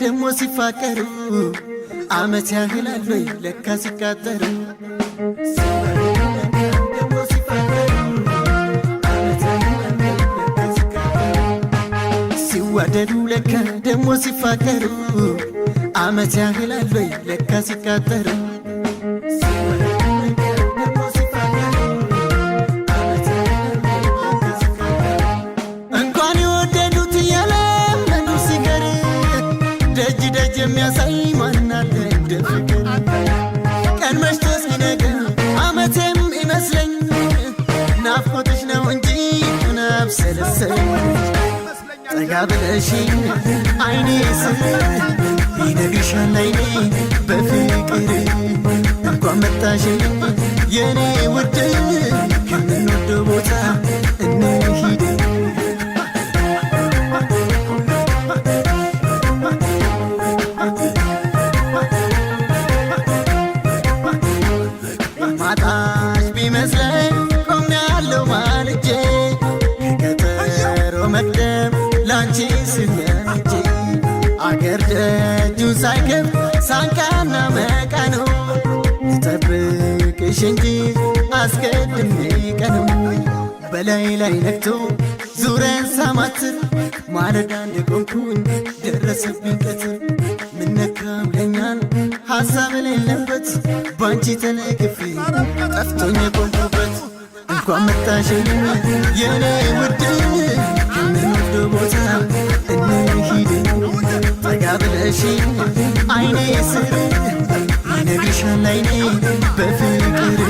ደሞ ሲፋቀሩ አመት ያህላል ወይ ለካ ሲቃጠሩ ሲዋደዱ ለካ ደሞ ሲፋቀሩ አመት ያህላል ወይ ለካ ሲቃጠሩ እንኳን የወደዱት ያለመዱ ሲቀር ደጅ ደጅ የሚያሳይ ማናለ እንደ ፍቅር ቀን መሽቶ ሲነጋ አመቴም ይመስለኝ ናፍቆትሽ ነው እንጂ ናብሰለሰኝ ጠጋ ብለሽኝ አይኔ ስር ይነግርሻል አይኔ በፍቅር እንኳን መጣሽኝ የኔ ውድ ከምንወደው ቦታ እንሂድ ማጣሽ ቢመስለኝ ቆሜያለሁ ማልጄ ከቀጠሮ መቅደም ላንቺ ስሜጄ አገር ደጁን ሳይከፍት ሳንቃና መቃኑ ልጠብቅሽ እንጂ አስቀድሜ ቀኑ በላይ ላይ ነግቶ ዙሪያን ሳማትር ማለዳ እንደቆምኩኝ ደረሰብኝ ቀትር ምነካው ለኛን ሐሳብ የሌለበት ባንቺ ተለክፌ ጠፍቶኝ የቆምኩበት እንኳን መጣሽኝ የኔ ውድ ከምንወደው ቦታ እንሂድ ጠጋ ብለሽኝ አይኔ ስር ይነግርሻል አይኔ በፍቅር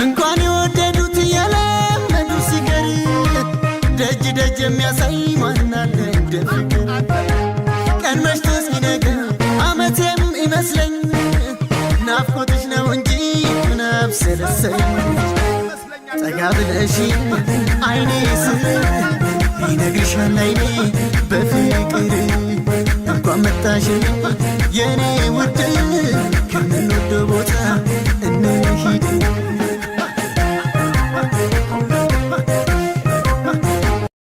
እንኳን የወደዱት ያለመዱ ሲቀር ደጅ ደጅ የሚያሳይ ማናለ እንደ ፍቅር ቀን መሽቶ ሲነጋ አመቴም ይመስለኝ ናፍቆትሽ ነው እንጂ ናብሰለሰኝ ጠጋ ብለሽኝ አይኔ ስር ይነግርሻል አይኔ በፍቅር እንኳን መጣሽኝ የኔ ውድ ከምንወደው ቦታ እንሂድ